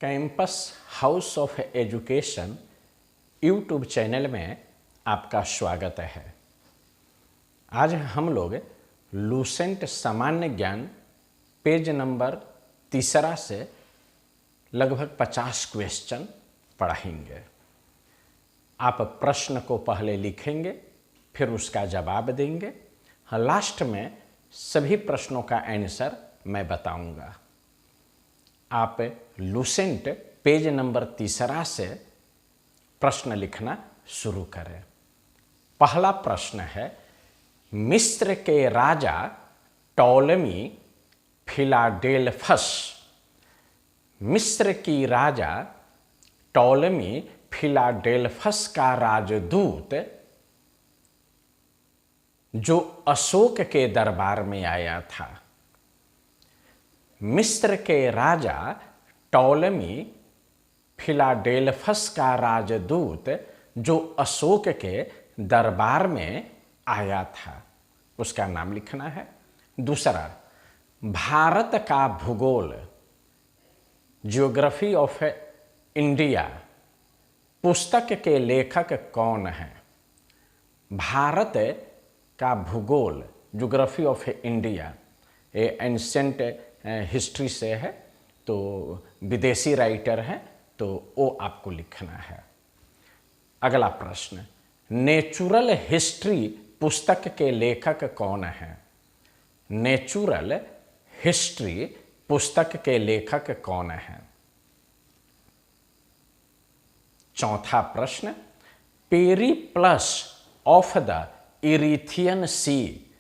Campus house of education YouTube channel में आपका स्वागत है। आज हम लोग लूसेंट सामान्य ज्ञान पेज नंबर 3 से लगभग 50 क्वेश्चन पढ़ेंगे। आप प्रश्न को पहले लिखेंगे, फिर उसका जवाब देंगे। लास्ट में सभी प्रश्नों का आंसर मैं बताऊंगा। आप लूसेंट पेज नंबर 3 से प्रश्न लिखना शुरू करें। पहला प्रश्न है, मिस्र के राजा टॉलमी फिलाडेल्फस, मिस्र की राजा टॉलमी फिलाडेल्फस का राजदूत जो अशोक के दरबार में आया था। मिस्र के राजा टॉलमी फिलाडेल्फस का राजदूत जो अशोक के दरबार में आया था, उसका नाम लिखना है। दूसरा, भारत का भूगोल ज्योग्राफी ऑफ इंडिया पुस्तक के लेखक कौन है? भारत का भूगोल ज्योग्राफी ऑफ इंडिया ये एंशिएंट हिस्ट्री से है, तो विदेशी राइटर हैं, तो वो आपको लिखना है। अगला प्रश्न, नेचुरल हिस्ट्री पुस्तक के लेखक कौन है? नेचुरल हिस्ट्री पुस्तक के लेखक कौन है? चौथा प्रश्न, Periplus of the Erythraean Sea,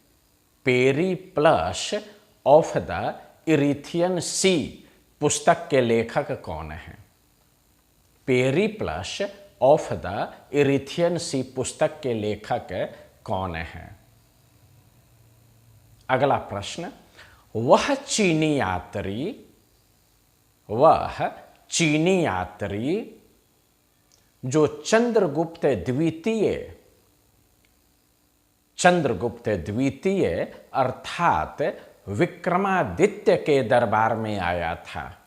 Periplus of the Erythraean Sea पुस्तक के लेखक कौन है? Periplus of the Erythraean Sea पुस्तक के लेखक कौन है? अगला प्रश्न, वह चीनी यात्री जो चंद्रगुप्त द्वितीय अर्थात विक्रमादित्य के दरबार में आया था।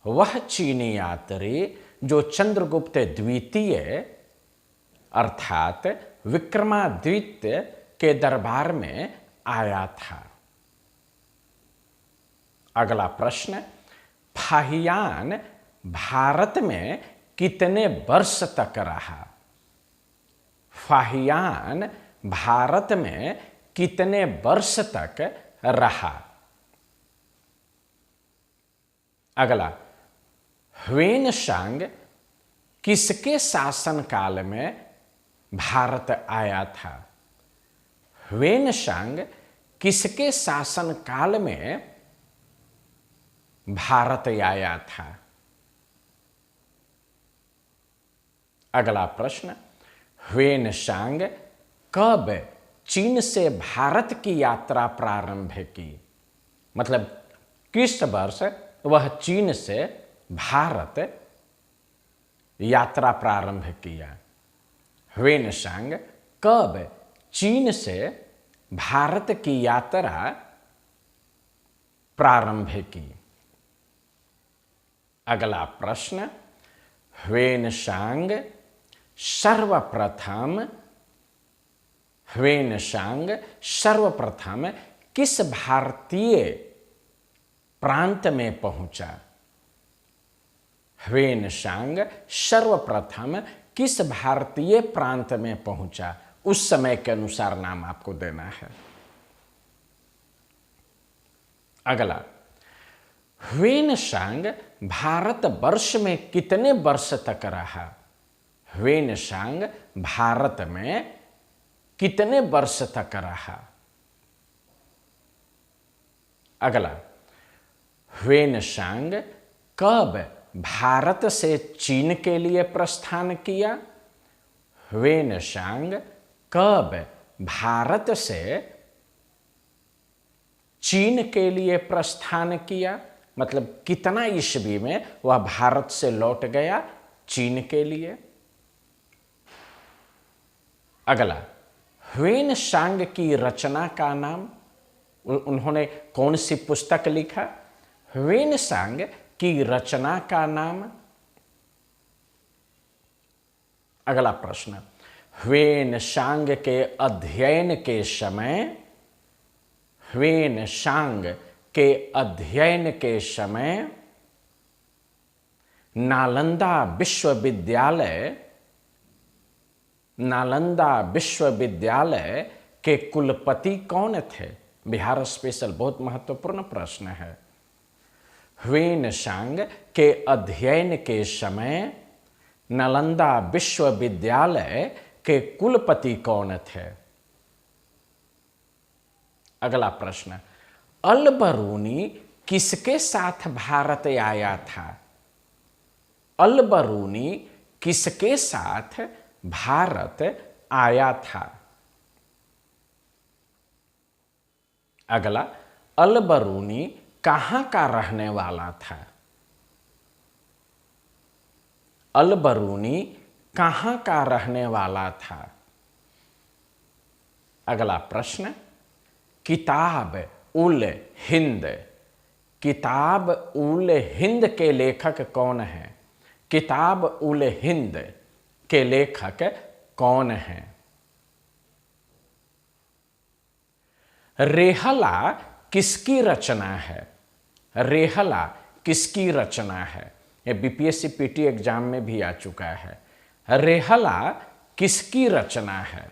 वह चीनी यात्री जो चंद्रगुप्त द्वितीय अर्थात विक्रमादित्य के दरबार में आया था। अगला प्रश्न, फाहियान भारत में कितने वर्ष तक रहा? फाहियान भारत में कितने वर्ष तक रहा? अगला, ह्वेनसांग किसके शासनकाल में भारत आया था? ह्वेनसांग किसके शासनकाल में भारत आया था? अगला प्रश्न, ह्वेनसांग कब चीन से भारत की यात्रा प्रारंभ की? मतलब किस वर्ष वह चीन से भारत यात्रा प्रारंभ किया? ह्वेनसांग कब चीन से भारत की यात्रा प्रारंभ की? अगला प्रश्न, ह्वेनसांग सर्वप्रथम किस भारतीय प्रांत में पहुंचा? ह्वेनसांग सर्वप्रथम किस भारतीय प्रांत में पहुंचा? उस समय के अनुसार नाम आपको देना है। अगला, ह्वेनसांग भारत वर्ष में कितने वर्ष तक रहा? ह्वेनसांग भारत में कितने वर्ष तक रहा? अगला, ह्वेनसांग कब भारत से चीन के लिए प्रस्थान किया? ह्वेनसांग कब भारत से चीन के लिए प्रस्थान किया? मतलब कितना ईस्वी में वह भारत से लौट गया चीन के लिए? अगला, ह्वेनसांग की रचना का नाम, उन्होंने कौन सी पुस्तक लिखा? ह्वेनसांग की रचना का नाम। अगला प्रश्न, ह्वेन सांग के अध्ययन के समय, ह्वेन सांग के अध्ययन के समय नालंदा विश्वविद्यालय, नालंदा विश्वविद्यालय के कुलपति कौन थे? बिहार स्पेशल बहुत महत्वपूर्ण प्रश्न है। ह्वेन सांग के अध्ययन के समय नालंदा विश्वविद्यालय के कुलपति कौन थे? अगला प्रश्न, अल बरूनी किसके साथ भारत आया था? अल बरूनी किसके साथ भारत आया था? अगला, अल बरूनी कहाँ का रहने वाला था? अल बरूनी कहाँ का रहने वाला था? अगला प्रश्न, किताब उल हिंद, किताब उल हिंद के लेखक कौन हैं? किताब उल हिंद के लेखक कौन हैं? रेहला किसकी रचना है? रेहला किसकी रचना है? ये बीपीएससी पीटी एग्जाम में भी आ चुका है। रेहला किसकी रचना है?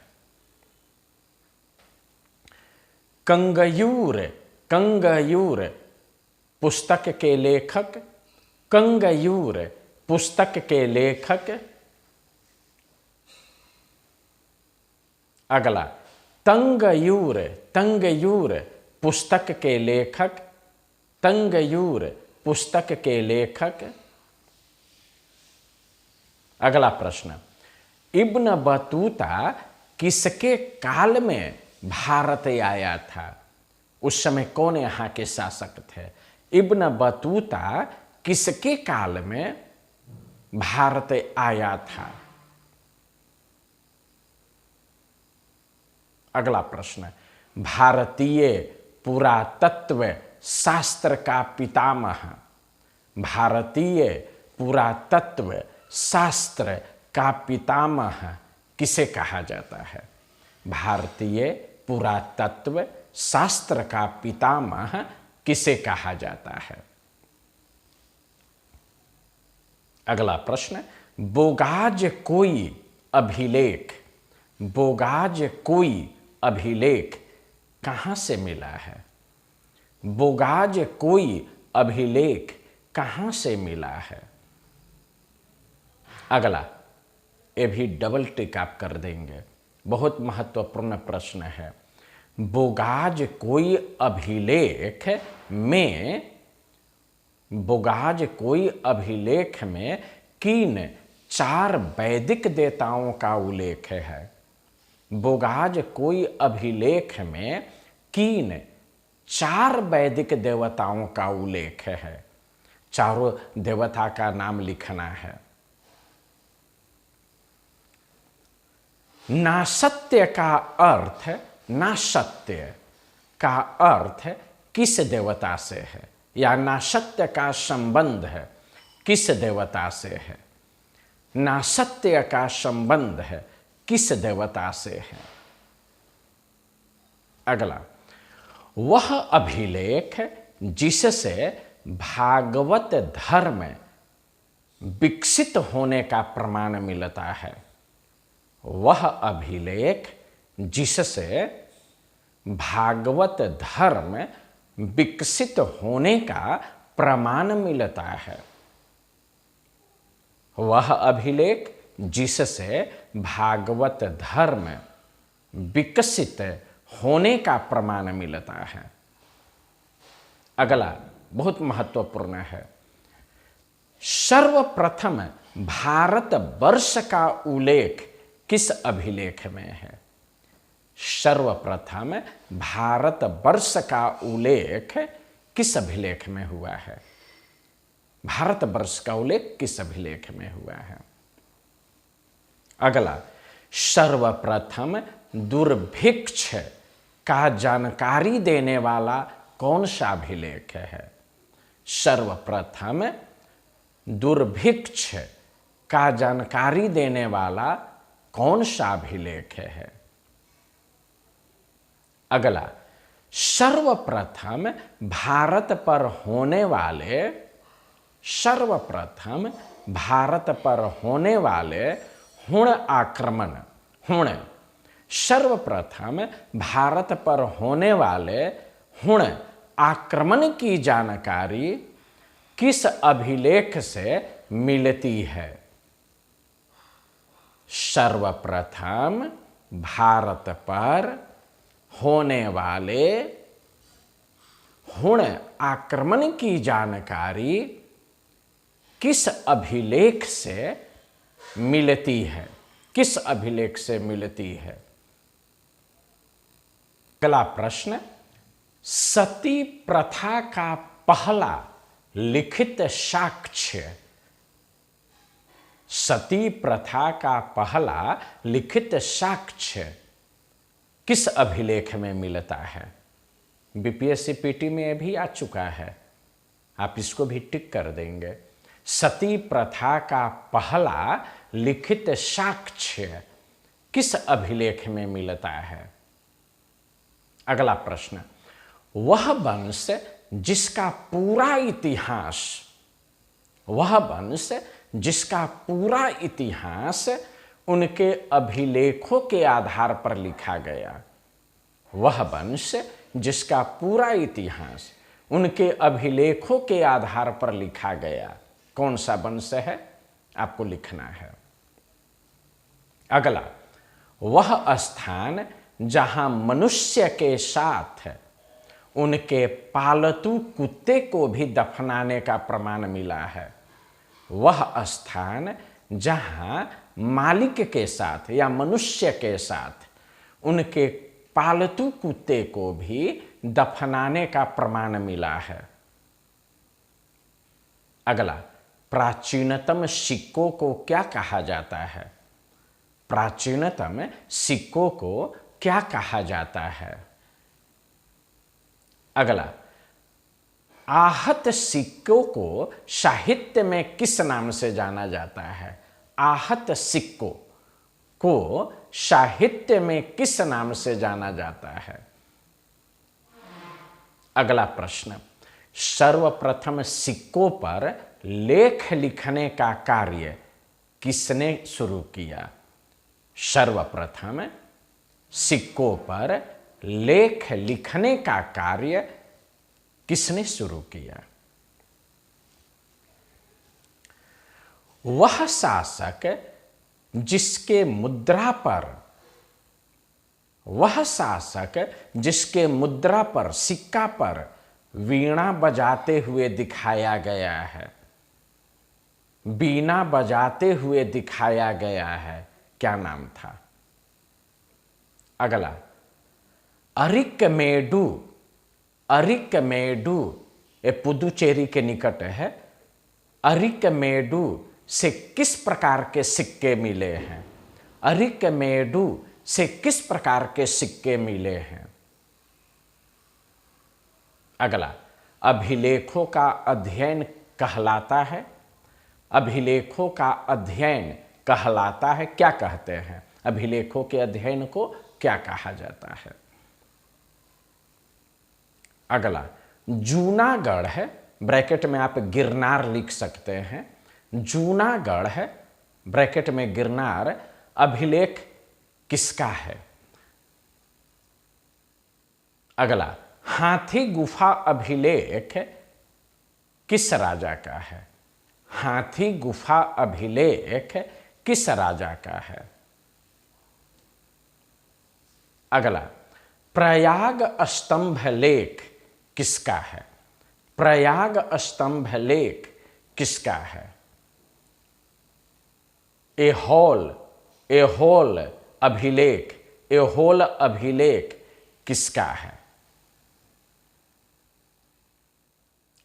कंगयूर, कंगयूर पुस्तक के लेखक, कंगयूर पुस्तक के लेखक। अगला, तंगयूर, तंगयूर पुस्तक के लेखक, तंगयूर पुस्तक के लेखक। अगला प्रश्न, इब्न बतूता किसके काल में भारत आया था? उस समय कौन यहाँ के शासक थे? इब्न बतूता किसके काल में भारत आया था? अगला प्रश्न, भारतीय पुरातत्व शास्त्र का पितामह, भारतीय पुरातत्व शास्त्र का पितामह किसे कहा जाता है? भारतीय पुरातत्व शास्त्र का पितामह किसे कहा जाता है? अगला प्रश्न, बोगाज कोई अभिलेख, बोगाज कोई अभिलेख कहाँ से मिला है? बोगाज कोई अभिलेख कहाँ से मिला है? अगला, ये भी डबल टिक आप कर देंगे, बहुत महत्वपूर्ण प्रश्न है। बोगाज कोई अभिलेख में, बोगाज कोई अभिलेख में किन 4 वैदिक देवताओं का उल्लेख है? बोगाज कोई अभिलेख में किन 4 वैदिक देवताओं का उल्लेख है? चारों देवता का नाम लिखना है। नासत्य का अर्थ, नासत्य का अर्थ किस देवता से है? या नासत्य का संबंध है किस देवता से है? नासत्य का संबंध है किस देवता से है? अगला, वह अभिलेख जिससे भागवत धर्म विकसित होने का प्रमाण मिलता है, वह अभिलेख जिससे भागवत धर्म विकसित होने का प्रमाण मिलता है, वह अभिलेख जिससे भागवत धर्म विकसित होने का प्रमाण मिलता है। अगला बहुत महत्वपूर्ण है, सर्वप्रथम भारत वर्ष का उल्लेख किस अभिलेख में है? सर्वप्रथम भारत वर्ष का उल्लेख किस अभिलेख में हुआ है? भारत वर्ष का उल्लेख किस अभिलेख में हुआ है? अगला, सर्वप्रथम दुर्भिक्ष का जानकारी देने वाला कौन सा अभिलेख है? सर्वप्रथम दुर्भिक्ष का जानकारी देने वाला कौन सा अभिलेख है? अगला, सर्वप्रथम भारत पर होने वाले हुण आक्रमण, सर्वप्रथम भारत पर होने वाले हुण आक्रमण की जानकारी किस अभिलेख से मिलती है? सर्वप्रथम भारत पर होने वाले हुण आक्रमण की जानकारी किस अभिलेख से मिलती है? किस अभिलेख से मिलती है? अगला प्रश्न, सती प्रथा का पहला लिखित साक्ष्य, सती प्रथा का पहला लिखित साक्ष्य किस अभिलेख में मिलता है? बीपीएससी पीटी में भी आ चुका है, आप इसको भी टिक कर देंगे। सती प्रथा का पहला लिखित साक्ष्य किस अभिलेख में मिलता है? अगला प्रश्न, वह वंश जिसका पूरा इतिहास उनके अभिलेखों के आधार पर लिखा गया, वह वंश जिसका पूरा इतिहास उनके अभिलेखों के आधार पर लिखा गया, कौन सा वंश है? आपको लिखना है। अगला, वह स्थान जहां मनुष्य के साथ उनके पालतू कुत्ते को भी दफनाने का प्रमाण मिला है, वह स्थान जहां मालिक के साथ या मनुष्य के साथ उनके पालतू कुत्ते को भी दफनाने का प्रमाण मिला है। अगला, प्राचीनतम सिक्कों को क्या कहा जाता है? प्राचीनतम सिक्कों को क्या कहा जाता है? अगला, आहत सिक्कों को साहित्य में किस नाम से जाना जाता है? आहत सिक्कों को साहित्य में किस नाम से जाना जाता है? अगला प्रश्न, सर्वप्रथम सिक्कों पर लेख लिखने का कार्य किसने शुरू किया? सर्वप्रथम सिक्कों पर लेख लिखने का कार्य किसने शुरू किया? वह शासक जिसके मुद्रा पर सिक्का पर वीणा बजाते हुए दिखाया गया है, वीणा बजाते हुए दिखाया गया है, क्या नाम था? अगला, अरिकमेडु, ये पुदुचेरी के निकट है। अरिकमेडु से किस प्रकार के सिक्के मिले हैं? अरिकमेडु से किस प्रकार के सिक्के मिले हैं? अगला, अभिलेखों का अध्ययन कहलाता है, अभिलेखों का अध्ययन कहलाता है, क्या कहते हैं? अभिलेखों के अध्ययन को क्या कहा जाता है? अगला, जूनागढ़ है, ब्रैकेट में आप गिरनार लिख सकते हैं, जूनागढ़ है ब्रैकेट में गिरनार अभिलेख किसका है? अगला, हाथी गुफा अभिलेख किस राजा का है? हाथी गुफा अभिलेख किस राजा का है? अगला, प्रयाग स्तंभ लेख किसका है? प्रयाग स्तंभ लेख किसका है? एहोल अभिलेख किसका है?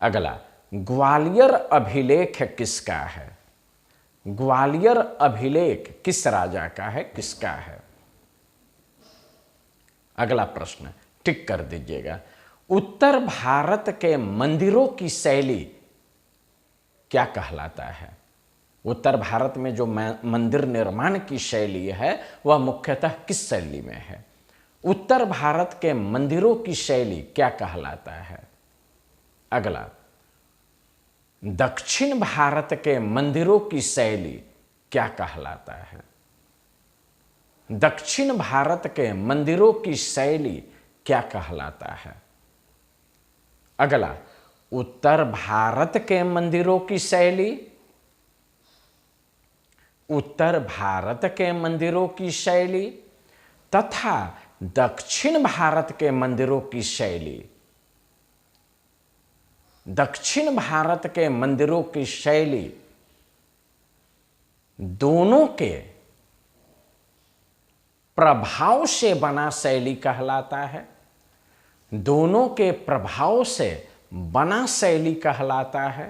अगला, ग्वालियर अभिलेख किसका है? ग्वालियर अभिलेख किस राजा का है, किसका है? अगला प्रश्न टिक कर दीजिएगा। उत्तर भारत के मंदिरों की शैली क्या कहलाता है? उत्तर भारत में जो मंदिर निर्माण की शैली है वह मुख्यतः किस शैली में है? उत्तर भारत के मंदिरों की शैली क्या कहलाता है? अगला, दक्षिण भारत के मंदिरों की शैली क्या कहलाता है? दक्षिण भारत के मंदिरों की शैली क्या कहलाता है? अगला, उत्तर भारत के मंदिरों की शैली, उत्तर भारत के मंदिरों की शैली तथा दक्षिण भारत के मंदिरों की शैली, दक्षिण भारत के मंदिरों की शैली दोनों के प्रभाव से बना शैली कहलाता है। दोनों के प्रभाव से बना शैली कहलाता है।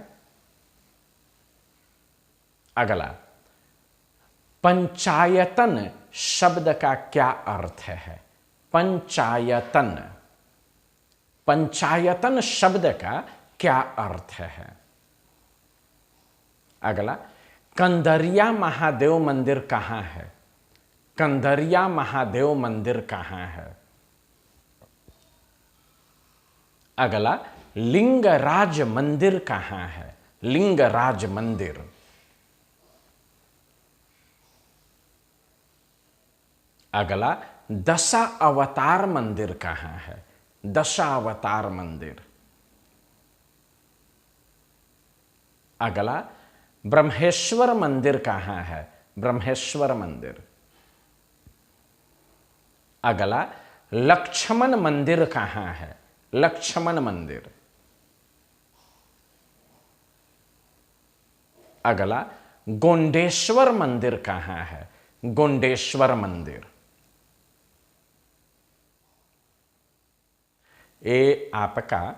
अगला, पंचायतन शब्द का क्या अर्थ है? पंचायतन, पंचायतन शब्द का क्या अर्थ है? अगला, कंदरिया महादेव मंदिर कहां है? कंदरिया महादेव मंदिर कहां है? अगला, लिंगराज मंदिर कहां है? लिंगराज मंदिर। अगला, दशा अवतार मंदिर कहां है? दशा अवतार मंदिर। अगला, ब्रह्मेश्वर मंदिर कहां है? ब्रह्मेश्वर मंदिर। अगला, लक्ष्मण मंदिर कहां है? लक्ष्मण मंदिर। अगला, गोंडेश्वर मंदिर कहां है? गोंडेश्वर मंदिर। ये आपका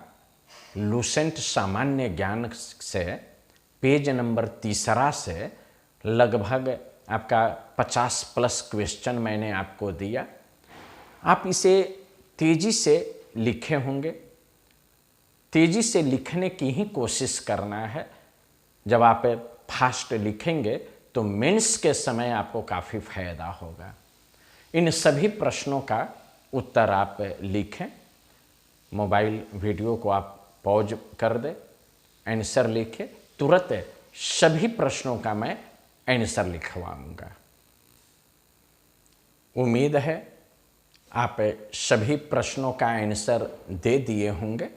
लूसेंट सामान्य ज्ञान से पेज नंबर 3 से लगभग आपका 50+ क्वेश्चन मैंने आपको दिया। आप इसे तेजी से लिखे होंगे। तेजी से लिखने की ही कोशिश करना है। जब आप फास्ट लिखेंगे तो मेंस के समय आपको काफ़ी फायदा होगा। इन सभी प्रश्नों का उत्तर आप लिखें। मोबाइल वीडियो को आप पॉज कर दें, आंसर लिखें। तुरंत सभी प्रश्नों का मैं आंसर लिखवाऊंगा। उम्मीद है आप सभी प्रश्नों का आंसर दे दिए होंगे।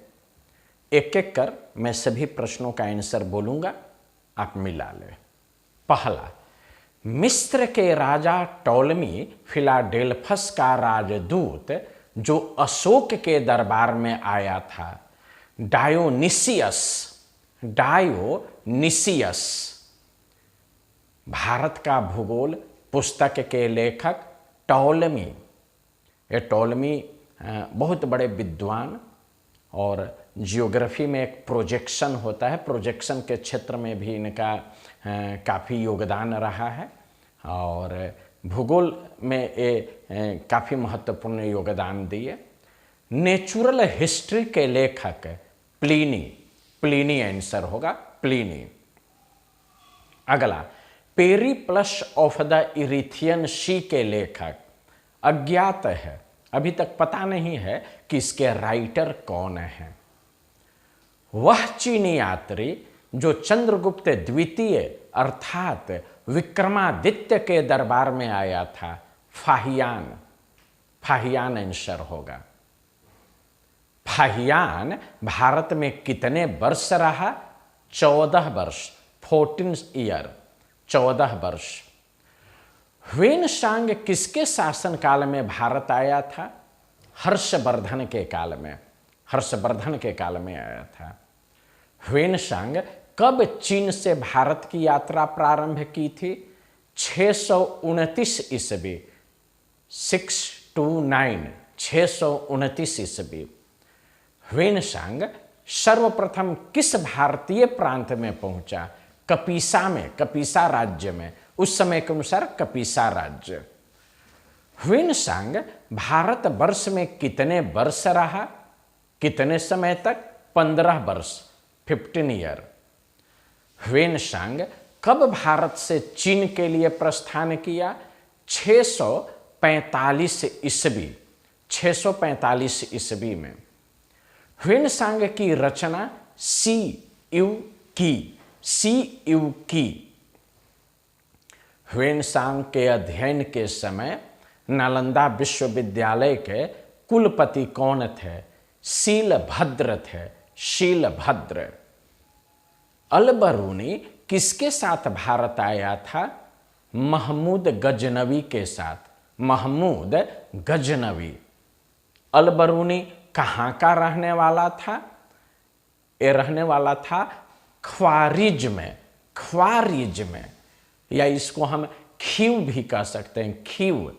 एक एक कर मैं सभी प्रश्नों का आंसर बोलूंगा, आप मिला लें। पहला, मिस्र के राजा टॉलमी फिलाडेल्फस का राजदूत जो अशोक के दरबार में आया था, डायोनिसियस। डायोनिसियस भारत का भूगोल पुस्तक के लेखक टॉलमी। ये टॉलमी बहुत बड़े विद्वान, और जियोग्राफी में एक प्रोजेक्शन होता है, प्रोजेक्शन के क्षेत्र में भी इनका काफ़ी योगदान रहा है, और भूगोल में ये काफ़ी महत्वपूर्ण योगदान दिए। नेचुरल हिस्ट्री के लेखक प्लिनी। प्लिनी आंसर होगा, प्लिनी। अगला, पेरिप्लस ऑफ द इरिथियन सी के लेखक अज्ञात है। अभी तक पता नहीं है कि इसके राइटर कौन है। वह चीनी यात्री जो चंद्रगुप्त द्वितीय अर्थात विक्रमादित्य के दरबार में आया था, फाहियान। फाहियान आंसर होगा। फाहियान भारत में कितने वर्ष रहा? 14 वर्ष, 14 ईयर, 14 वर्ष। ह्वेनसांग किसके शासनकाल में भारत आया था? हर्षवर्धन के काल में, हर्षवर्धन के काल में आया था। ह्वेनसांग कब चीन से भारत की यात्रा प्रारंभ की थी? 629 ईस्वी, 629, 629 ईस्वी। ह्वेनसांग सर्वप्रथम किस भारतीय प्रांत में पहुंचा? कपीसा में, कपीसा राज्य में, उस समय के अनुसार कपीसा राज्य। ह्वेनसांग भारत वर्ष में कितने वर्ष रहा? कितने समय तक? 15 वर्ष, 15 ईयर। ह्वेनसांग कब भारत से चीन के लिए प्रस्थान किया? 645 ईस्वी, 645 ईस्वी में। ह्वेनसांग की रचना सी यू की। ह्वेनसांग के अध्ययन के समय नालंदा विश्वविद्यालय के कुलपति कौन थे? शीलभद्र थे, शीलभद्र। अल-बरूनी किसके साथ भारत आया था? महमूद गजनवी के साथ, महमूद गजनवी। अल-बरूनी कहाँ का रहने वाला था? ये रहने वाला था ख्वारिज में, ख्वारिज में, या इसको हम खीव भी कह सकते हैं, खीव,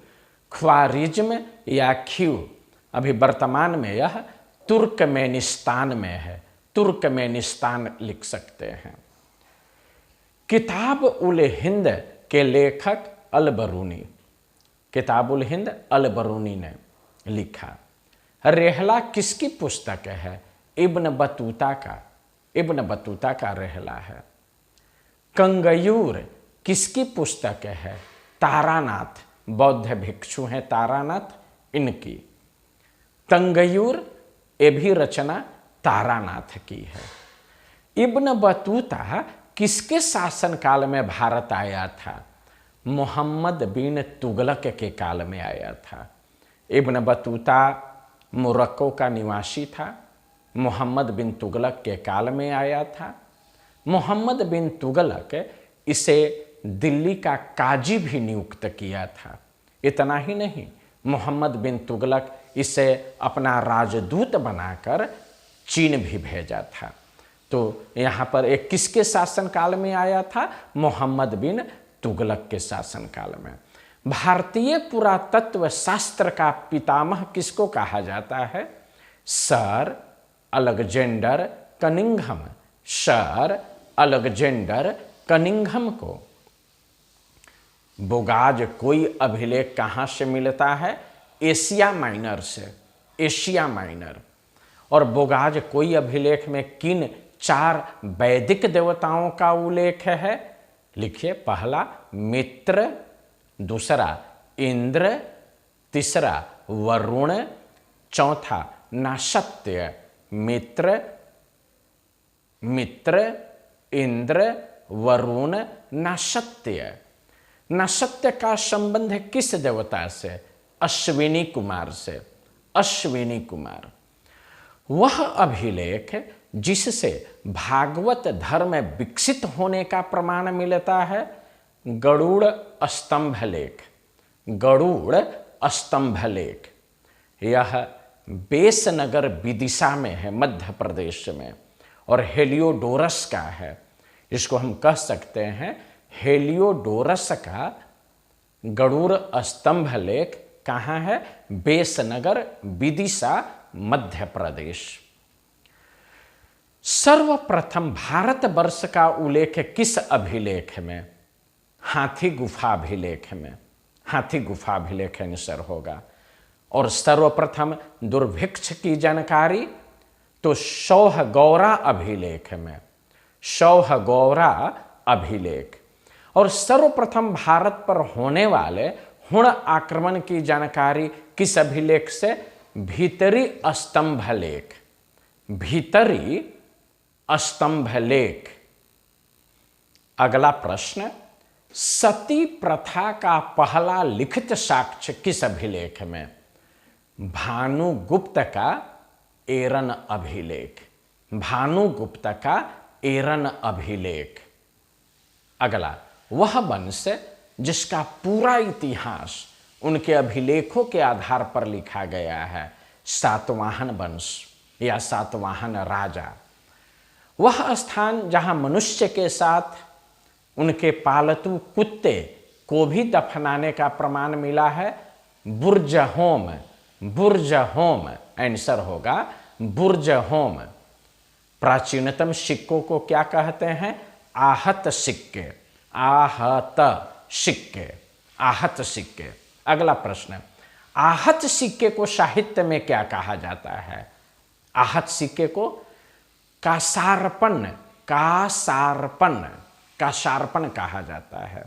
ख्वारिज्म या खीव। अभी वर्तमान में यह तुर्कमेनिस्तान में है, तुर्कमेनिस्तान लिख सकते हैं। किताब उल हिंद के लेखक अल-बरूनी, किताब उल हिंद अल-बरूनी ने लिखा। रेहला किसकी पुस्तक है? इब्न बतूता का, इब्न बतूता का रेहला है। कंगयूर किसकी पुस्तक है? तारानाथ, बौद्ध भिक्षु हैं तारानाथ, इनकी। तंगयूर ये भी रचना तारानाथ की है। इब्न बतूता किसके शासनकाल में भारत आया था? मोहम्मद बिन तुगलक के काल में आया था। इब्न बतूता मोरक्को का निवासी था, मोहम्मद बिन तुगलक के काल में आया था। मोहम्मद बिन तुगलक इसे दिल्ली का काजी भी नियुक्त किया था। इतना ही नहीं, मोहम्मद बिन तुगलक इसे अपना राजदूत बनाकर चीन भी भेजा था। तो यहाँ पर एक किसके शासनकाल में आया था? मोहम्मद बिन तुगलक के शासनकाल में। भारतीय पुरातत्व शास्त्र का पितामह किसको कहा जाता है? Sir Alexander Cunningham, sir Alexander Cunningham को। बोगाज कोई अभिलेख कहाँ से मिलता है? एशिया माइनर से, एशिया माइनर। और बोगाज कोई अभिलेख में किन 4 वैदिक देवताओं का उल्लेख है? लिखिए, पहला मित्र, दूसरा इंद्र, तीसरा वरुण, चौथा नासत्य। मित्र, मित्र, इंद्र, वरुण, नासत्य। नासत्य का संबंध किस देवता से? अश्विनी कुमार से, अश्विनी कुमार। वह अभिलेख जिससे भागवत धर्म विकसित होने का प्रमाण मिलता है, गरुड़ स्तंभ लेख, गरुड़ स्तंभ लेख। यह बेसनगर विदिशा में है, मध्य प्रदेश में, और हेलियोडोरस का है। इसको हम कह सकते हैं हेलियोडोरस का गरुड़ स्तंभ लेख कहाँ है? बेसनगर विदिशा, मध्य प्रदेश। सर्वप्रथम भारतवर्ष का उल्लेख किस अभिलेख में? हाथी गुफा अभिलेख में, हाथी गुफा अभिलेख अनुसार होगा। और सर्वप्रथम दुर्भिक्ष की जानकारी तो शौहगौरा अभिलेख में, शौहगौरा अभिलेख। और सर्वप्रथम भारत पर होने वाले हुण आक्रमण की जानकारी किस अभिलेख से? भीतरी स्तंभ लेख, भीतरी स्तंभ लेख। अगला प्रश्न, सती प्रथा का पहला लिखित साक्ष्य किस अभिलेख में? भानुगुप्त का एरन अभिलेख, भानुगुप्त का एरन अभिलेख। अगला, वह वंश जिसका पूरा इतिहास उनके अभिलेखों के आधार पर लिखा गया है, सातवाहन वंश या सातवाहन राजा। वह स्थान जहां मनुष्य के साथ उनके पालतू कुत्ते को भी दफनाने का प्रमाण मिला है, बुर्जहोम, बुर्जहोम आंसर होगा बुर्जहोम। प्राचीनतम सिक्कों को क्या कहते हैं? आहत सिक्के, आहत सिक्के, आहत सिक्के। अगला प्रश्न, आहत सिक्के को साहित्य में क्या कहा जाता है? आहत सिक्के को कासार्पण कासार्पण कहा जाता है।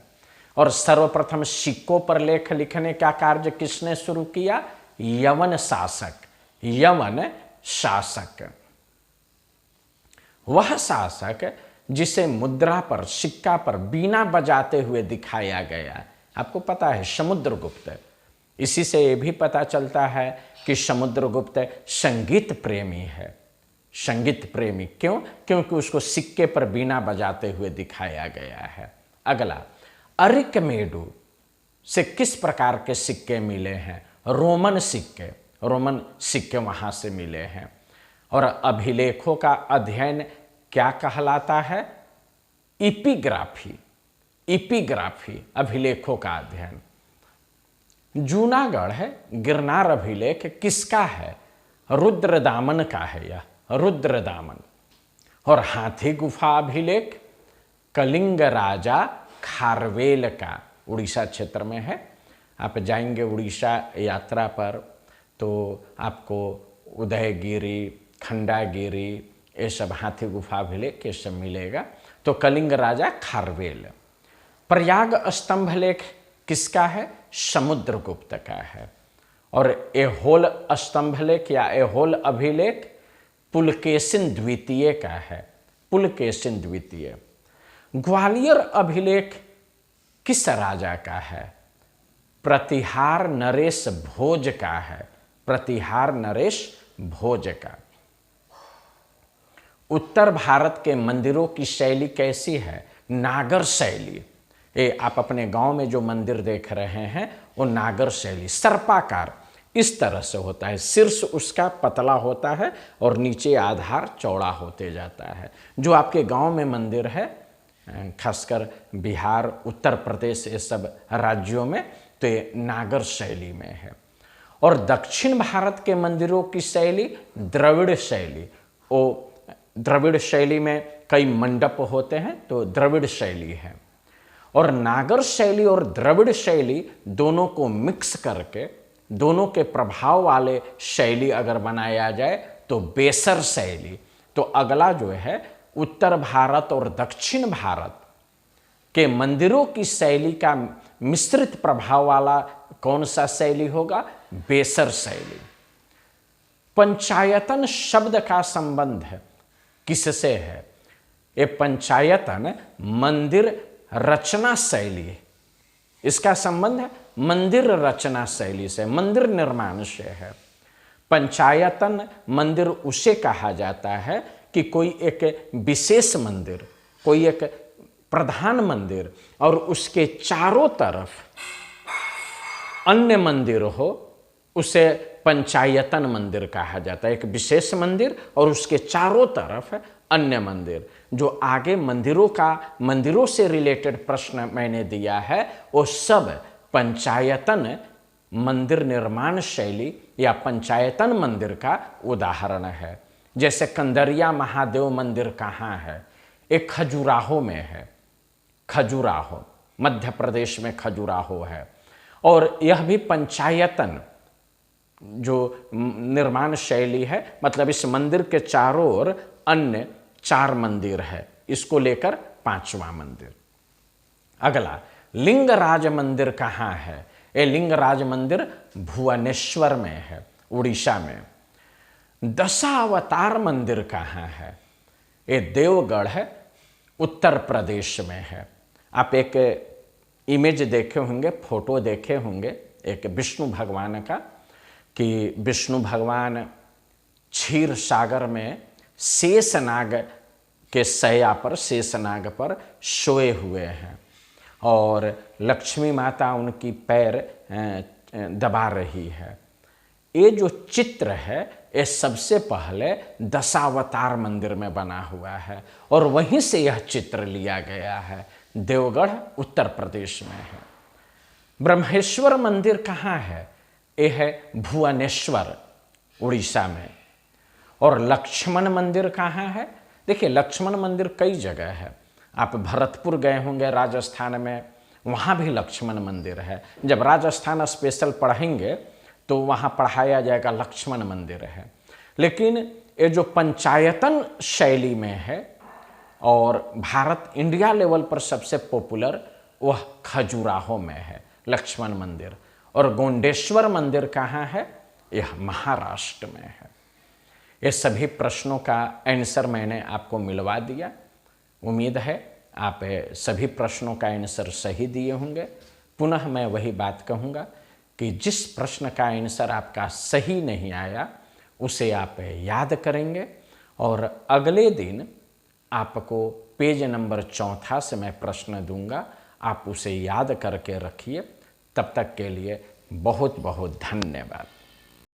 और सर्वप्रथम सिक्कों पर लेख लिखने का कार्य किसने शुरू किया? यवन शासक। वह शासक जिसे मुद्रा पर, सिक्का पर बीना बजाते हुए दिखाया गया, आपको पता है समुद्रगुप्त। इसी से यह भी पता चलता है कि समुद्रगुप्त संगीत प्रेमी है। संगीत प्रेमी क्यों? क्योंकि उसको सिक्के पर बीना बजाते हुए दिखाया गया है। अगला, अरिकमेडु से किस प्रकार के सिक्के मिले हैं? रोमन सिक्के वहां से मिले हैं। और अभिलेखों का अध्ययन क्या कहलाता है? इपिग्राफी, अभिलेखों का अध्ययन। जूनागढ़ है गिरनार अभिलेख किसका है? रुद्रदामन का है यह, रुद्रदामन। और हाथी गुफा अभिलेख कलिंग राजा खारवेल का, उड़ीसा क्षेत्र में है। आप जाएंगे उड़ीसा यात्रा पर तो आपको उदयगिरी, खंडागिरी, ये सब हाथी गुफा अभिलेख ये सब मिलेगा। तो कलिंग राजा खारवेल। प्रयाग स्तंभ लेख किसका है? समुद्रगुप्त का है। और एहोल स्तंभ लेख या एहोल अभिलेख पुलकेशिन द्वितीय का है, पुलकेशिन द्वितीय। ग्वालियर अभिलेख किस राजा का है? प्रतिहार नरेश भोज का है, प्रतिहार नरेश भोज का। उत्तर भारत के मंदिरों की शैली कैसी है? नागर शैली। ये आप अपने गांव में जो मंदिर देख रहे हैं वो नागर शैली, सर्पाकार इस तरह से होता है। शीर्ष उसका पतला होता है और नीचे आधार चौड़ा होते जाता है। जो आपके गांव में मंदिर है, खासकर बिहार, उत्तर प्रदेश, ये सब राज्यों में, तो ये नागर शैली में है। और दक्षिण भारत के मंदिरों की शैली द्रविड़ शैली। वो द्रविड़ शैली में कई मंडप होते हैं, तो द्रविड़ शैली है। और नागर शैली और द्रविड़ शैली दोनों को मिक्स करके, दोनों के प्रभाव वाले शैली अगर बनाया जाए तो बेसर शैली। तो अगला जो है उत्तर भारत और दक्षिण भारत के मंदिरों की शैली का मिश्रित प्रभाव वाला कौन सा शैली होगा? बेसर शैली। पंचायतन शब्द का संबंध किससे है? ये पंचायतन मंदिर रचना शैली है, इसका संबंध है मंदिर रचना शैली से, मंदिर निर्माण से है। पंचायतन मंदिर उसे कहा जाता है कि कोई एक विशेष मंदिर, कोई एक प्रधान मंदिर और उसके चारों तरफ अन्य मंदिर हो, उसे पंचायतन मंदिर कहा जाता है। एक विशेष मंदिर और उसके चारों तरफ अन्य मंदिर। जो आगे मंदिरों से रिलेटेड प्रश्न मैंने दिया है वो सब पंचायतन मंदिर निर्माण शैली या पंचायतन मंदिर का उदाहरण है। जैसे कंदरिया महादेव मंदिर कहाँ है? एक खजुराहो में है, खजुराहो, मध्य प्रदेश में खजुराहो है। और यह भी पंचायतन जो निर्माण शैली है, मतलब इस मंदिर के चारों ओर अन्य 4 मंदिर है, इसको लेकर 5वां मंदिर। अगला, लिंगराज मंदिर कहाँ है? ये लिंगराज मंदिर भुवनेश्वर में है, उड़ीसा में। दशावतार मंदिर कहाँ है? ये देवगढ़ है, उत्तर प्रदेश में है। आप एक इमेज देखे होंगे, फोटो देखे होंगे एक विष्णु भगवान का, कि विष्णु भगवान क्षीर सागर में शेषनाग के शैया पर, शेषनाग पर सोए हुए हैं और लक्ष्मी माता उनकी पैर दबा रही है। ये जो चित्र है ये सबसे पहले दशावतार मंदिर में बना हुआ है और वहीं से यह चित्र लिया गया है। देवगढ़ उत्तर प्रदेश में है। ब्रह्मेश्वर मंदिर कहाँ है? ये है भुवनेश्वर, उड़ीसा में। और लक्ष्मण मंदिर कहाँ है? देखिए, लक्ष्मण मंदिर कई जगह है। आप भरतपुर गए होंगे राजस्थान में, वहाँ भी लक्ष्मण मंदिर है। जब राजस्थान स्पेशल पढ़ेंगे तो वहाँ पढ़ाया जाएगा लक्ष्मण मंदिर है। लेकिन ये जो पंचायतन शैली में है और भारत इंडिया लेवल पर सबसे पॉपुलर वह खजुराहो में है लक्ष्मण मंदिर। और गोंडेश्वर मंदिर कहाँ है? यह महाराष्ट्र में है। ये सभी प्रश्नों का आंसर मैंने आपको मिलवा दिया। उम्मीद है आप सभी प्रश्नों का आंसर सही दिए होंगे। पुनः मैं वही बात कहूँगा कि जिस प्रश्न का आंसर आपका सही नहीं आया उसे आप याद करेंगे और अगले दिन आपको पेज नंबर 4 से मैं प्रश्न दूंगा, आप उसे याद करके रखिए। तब तक के लिए बहुत बहुत धन्यवाद।